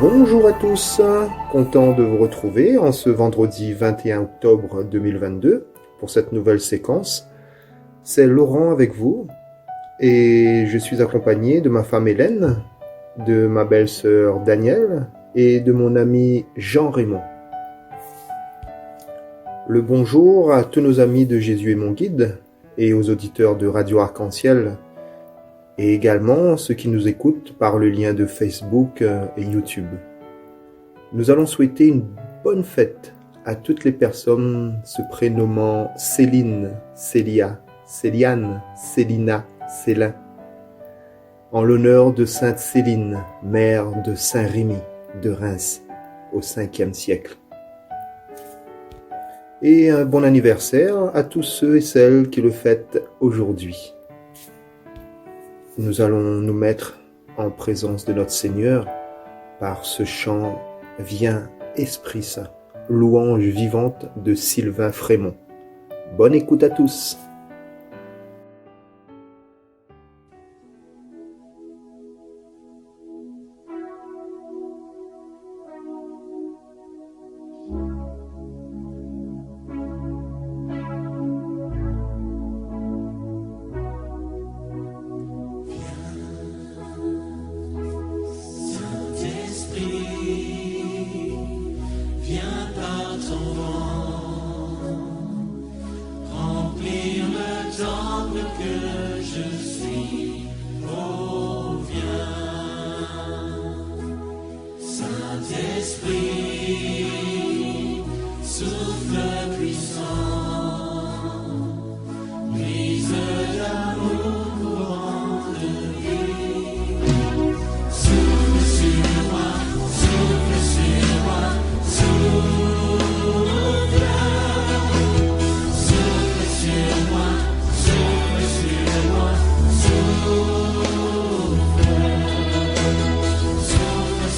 Bonjour à tous, content de vous retrouver en ce vendredi 21 octobre 2022 pour cette nouvelle séquence. C'est Laurent avec vous et je suis accompagné de ma femme Hélène, de ma belle-sœur Danielle et de mon ami Jean-Raymond. Le bonjour à tous nos amis de Jésus est mon guide et aux auditeurs de Radio Arc-en-Ciel et également ceux qui nous écoutent par le lien de Facebook et YouTube. Nous allons souhaiter une bonne fête à toutes les personnes se prénommant Céline, Célia, Céliane, Célina, Célin, en l'honneur de Sainte Céline, mère de Saint-Rémy de Reims au 5e siècle. Et un bon anniversaire à tous ceux et celles qui le fêtent aujourd'hui. Nous allons nous mettre en présence de notre Seigneur par ce chant « Viens, Esprit Saint », louange vivante de Sylvain Frémont. Bonne écoute à tous.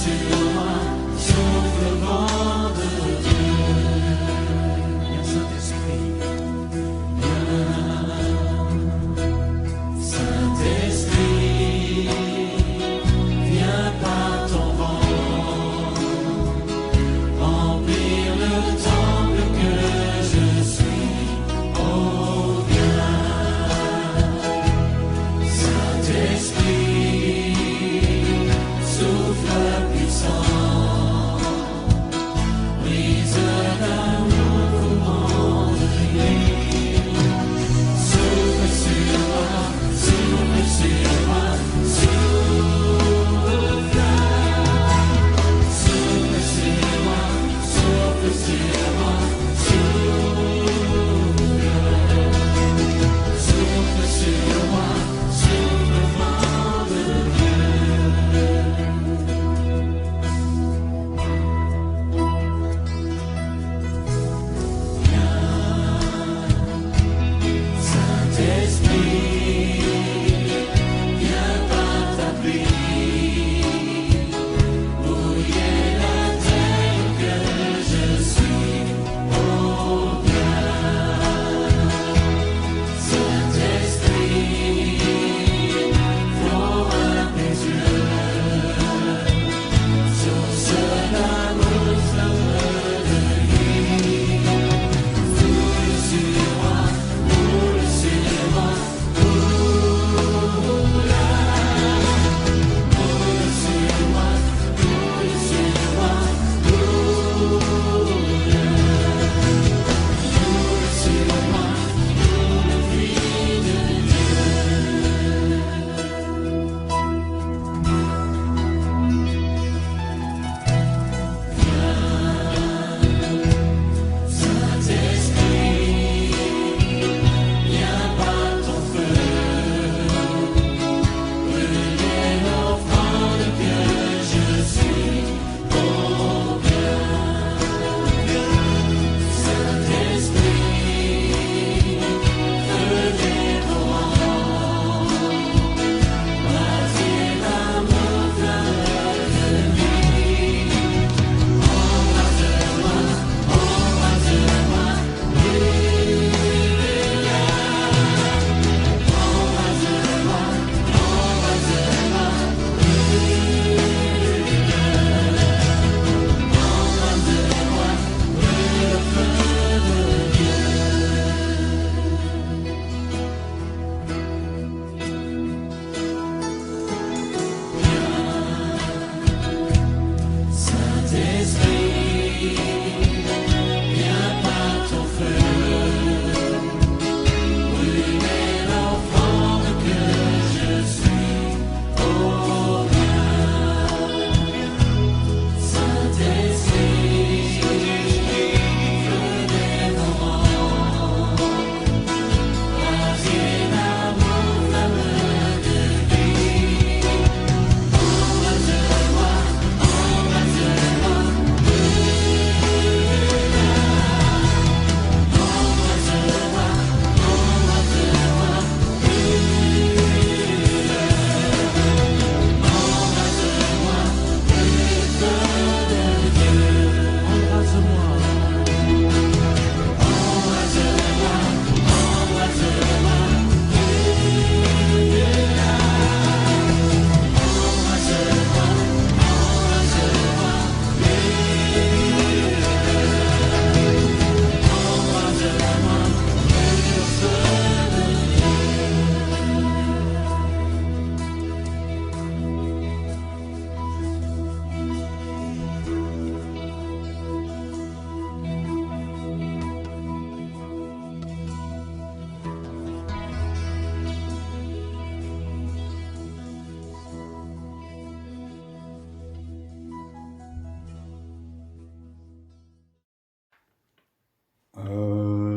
Sur moi, souffle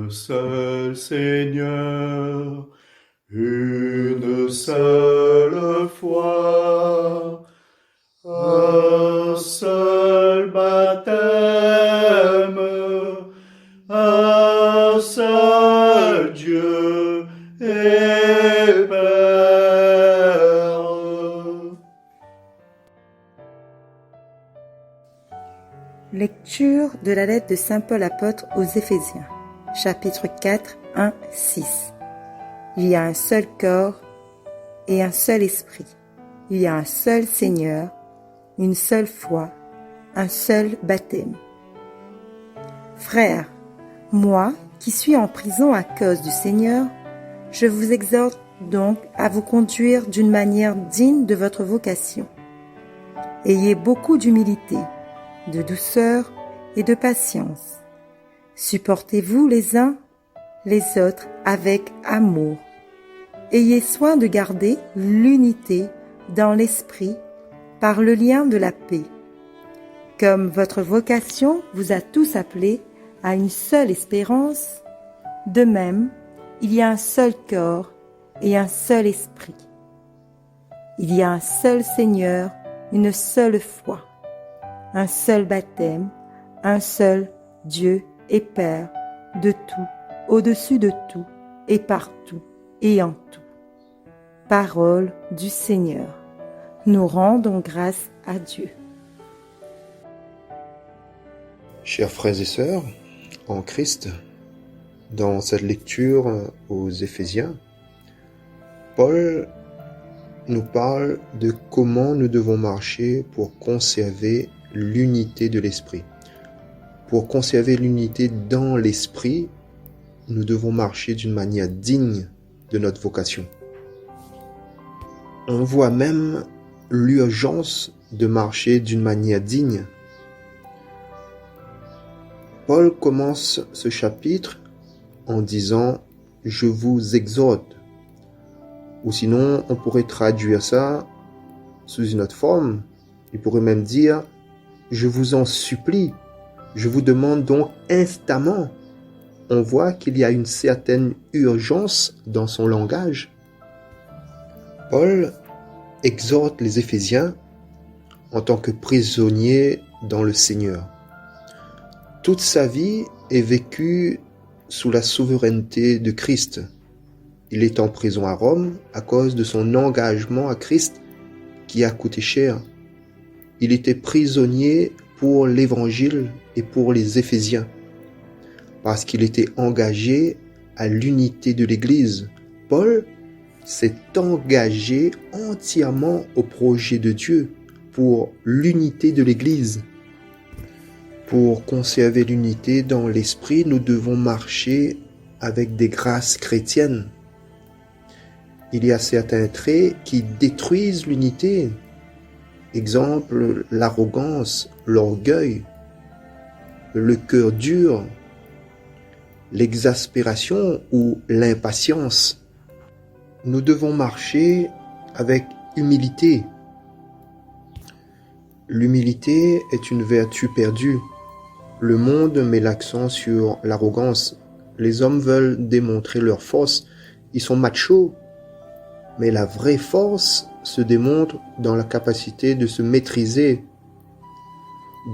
un seul Seigneur, une seule foi, un seul baptême, un seul Dieu et Père. Lecture de la lettre de saint Paul apôtre aux Éphésiens, chapitre 4, 1, 6. Il y a un seul corps et un seul esprit. Il y a un seul Seigneur, une seule foi, un seul baptême. Frères, moi, qui suis en prison à cause du Seigneur, je vous exhorte donc à vous conduire d'une manière digne de votre vocation. Ayez beaucoup d'humilité, de douceur et de patience. Supportez-vous les uns les autres avec amour. Ayez soin de garder l'unité dans l'esprit par le lien de la paix. Comme votre vocation vous a tous appelés à une seule espérance, de même, il y a un seul corps et un seul esprit. Il y a un seul Seigneur, une seule foi, un seul baptême, un seul Dieu et Père de tout, au-dessus de tout et partout et en tout. Parole du Seigneur. Nous rendons grâce à Dieu. Chers frères et sœurs, en Christ, dans cette lecture aux Éphésiens, Paul nous parle de comment nous devons marcher pour conserver l'unité de l'esprit. Pour conserver l'unité dans l'esprit, nous devons marcher d'une manière digne de notre vocation. On voit même l'urgence de marcher d'une manière digne. Paul commence ce chapitre en disant « Je vous exhorte ». Ou sinon, on pourrait traduire ça sous une autre forme. Il pourrait même dire « Je vous en supplie ». Je vous demande donc instamment. On voit qu'il y a une certaine urgence dans son langage. Paul exhorte les Éphésiens en tant que prisonniers dans le Seigneur. Toute sa vie est vécue sous la souveraineté de Christ. Il est en prison à Rome à cause de son engagement à Christ qui a coûté cher. Il était prisonnier pour l'Évangile et pour les Éphésiens, parce qu'il était engagé à l'unité de l'Église. Paul s'est engagé entièrement au projet de Dieu pour l'unité de l'Église. Pour conserver l'unité dans l'esprit, nous devons marcher avec des grâces chrétiennes. Il y a certains traits qui détruisent l'unité. Exemple, l'arrogance, l'orgueil, le cœur dur, l'exaspération ou l'impatience. Nous devons marcher avec humilité. L'humilité est une vertu perdue. Le monde met l'accent sur l'arrogance. Les hommes veulent démontrer leur force. Ils sont machos. Mais la vraie force se démontre dans la capacité de se maîtriser,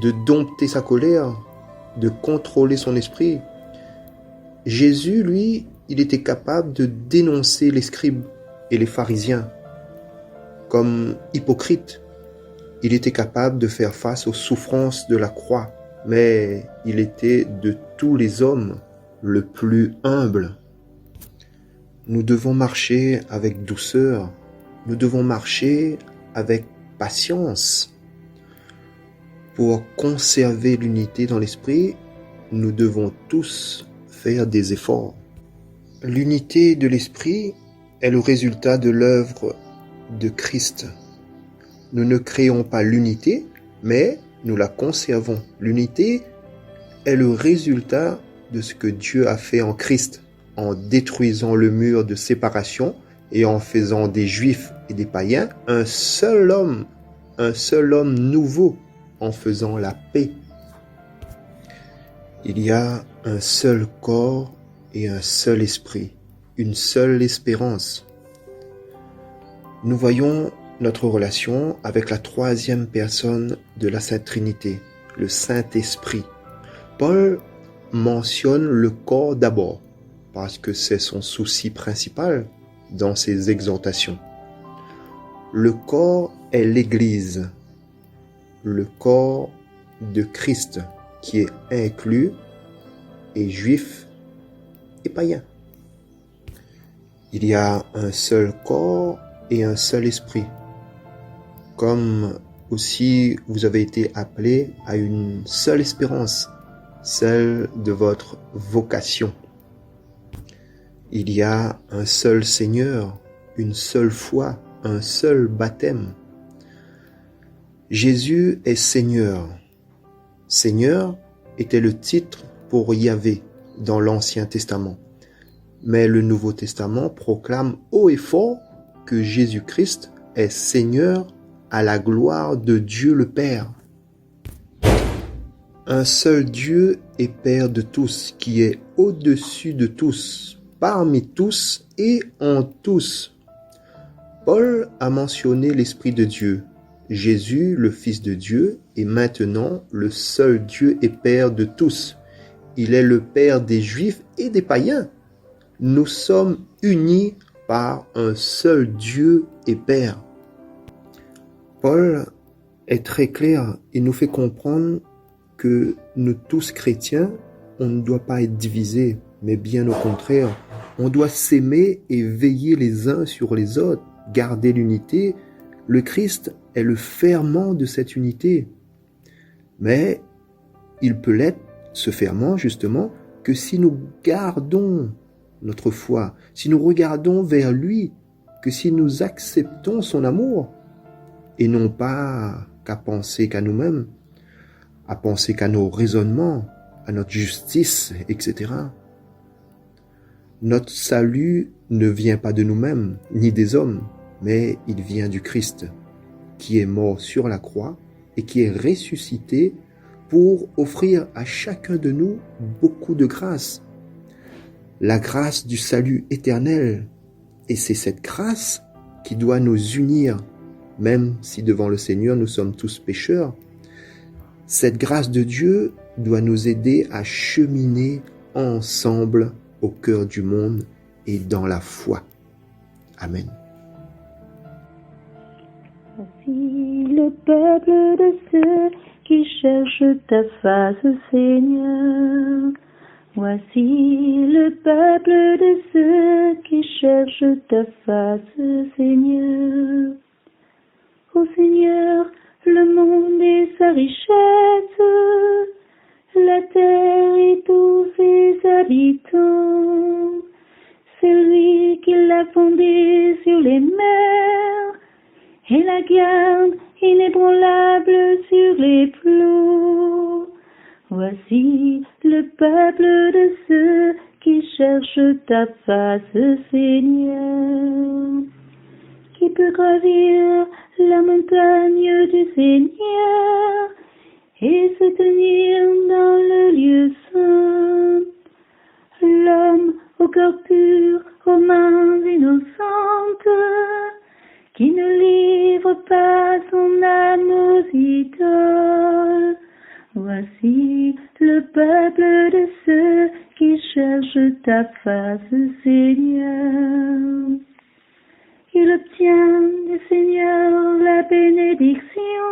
de dompter sa colère, de contrôler son esprit. Jésus, lui, il était capable de dénoncer les scribes et les pharisiens comme hypocrites. Il était capable de faire face aux souffrances de la croix, mais il était de tous les hommes le plus humble. Nous devons marcher avec douceur, nous devons marcher avec patience. Pour conserver l'unité dans l'esprit, nous devons tous faire des efforts. L'unité de l'esprit est le résultat de l'œuvre de Christ. Nous ne créons pas l'unité, mais nous la conservons. L'unité est le résultat de ce que Dieu a fait en Christ, en détruisant le mur de séparation et en faisant des Juifs et des païens un seul homme nouveau, en faisant la paix. Il y a un seul corps et un seul esprit, une seule espérance. Nous voyons notre relation avec la troisième personne de la Sainte Trinité, le Saint-Esprit. Paul mentionne le corps d'abord, parce que c'est son souci principal dans ses exhortations. Le corps est l'Église, le corps de Christ qui est inclus et juif et païen. Il y a un seul corps et un seul esprit, comme aussi vous avez été appelés à une seule espérance, celle de votre vocation. Il y a un seul Seigneur, une seule foi, un seul baptême. Jésus est Seigneur. Seigneur était le titre pour Yahvé dans l'Ancien Testament. Mais le Nouveau Testament proclame haut et fort que Jésus-Christ est Seigneur à la gloire de Dieu le Père. Un seul Dieu est Père de tous, qui est au-dessus de tous, parmi tous et en tous. Paul a mentionné l'Esprit de Dieu. Jésus, le Fils de Dieu, est maintenant le seul Dieu et Père de tous. Il est le Père des Juifs et des païens. Nous sommes unis par un seul Dieu et Père. Paul est très clair. Il nous fait comprendre que nous tous chrétiens, on ne doit pas être divisés, mais bien au contraire, on doit s'aimer et veiller les uns sur les autres, garder l'unité. Le Christ est le ferment de cette unité. Mais il peut l'être, ce ferment justement, que si nous gardons notre foi, si nous regardons vers lui, que si nous acceptons son amour, et non pas qu'à penser qu'à nous-mêmes, à penser qu'à nos raisonnements, à notre justice, etc. Notre salut ne vient pas de nous-mêmes, ni des hommes, mais il vient du Christ, qui est mort sur la croix et qui est ressuscité pour offrir à chacun de nous beaucoup de grâce. La grâce du salut éternel. Et c'est cette grâce qui doit nous unir, même si devant le Seigneur nous sommes tous pécheurs. Cette grâce de Dieu doit nous aider à cheminer ensemble au cœur du monde et dans la foi. Amen. Voici le peuple de ceux qui cherchent ta face, Seigneur. Voici le peuple de ceux qui cherchent ta face, Seigneur. Ô Seigneur, le monde et sa richesse, la terre et tous ses habitants. C'est lui qui l'a fondé sur les mers et la garde inébranlable sur les flots. Voici le peuple de ceux qui cherchent ta face, Seigneur. Qui peut gravir la montagne du Seigneur et se tenir dans le lieu saint? L'homme au cœur pur, aux mains innocentes, qui ne livre pas son âme aux idoles. Voici le peuple de ceux qui cherchent ta face, Seigneur. Il obtient du Seigneur la bénédiction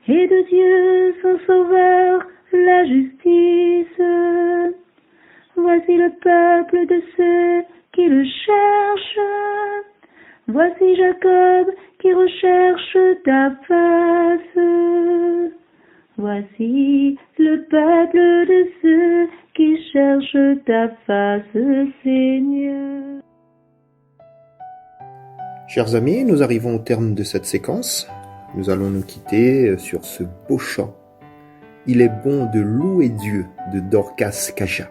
et de Dieu son Sauveur la justice. Voici le peuple de ceux qui le cherchent. Voici Jacob qui recherche ta face. Voici le peuple de ceux qui cherchent ta face, Seigneur. Chers amis, nous arrivons au terme de cette séquence. Nous allons nous quitter sur ce beau chant. Il est bon de louer Dieu de Dorcas Cacha.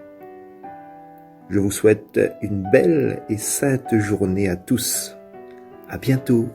Je vous souhaite une belle et sainte journée à tous. À bientôt.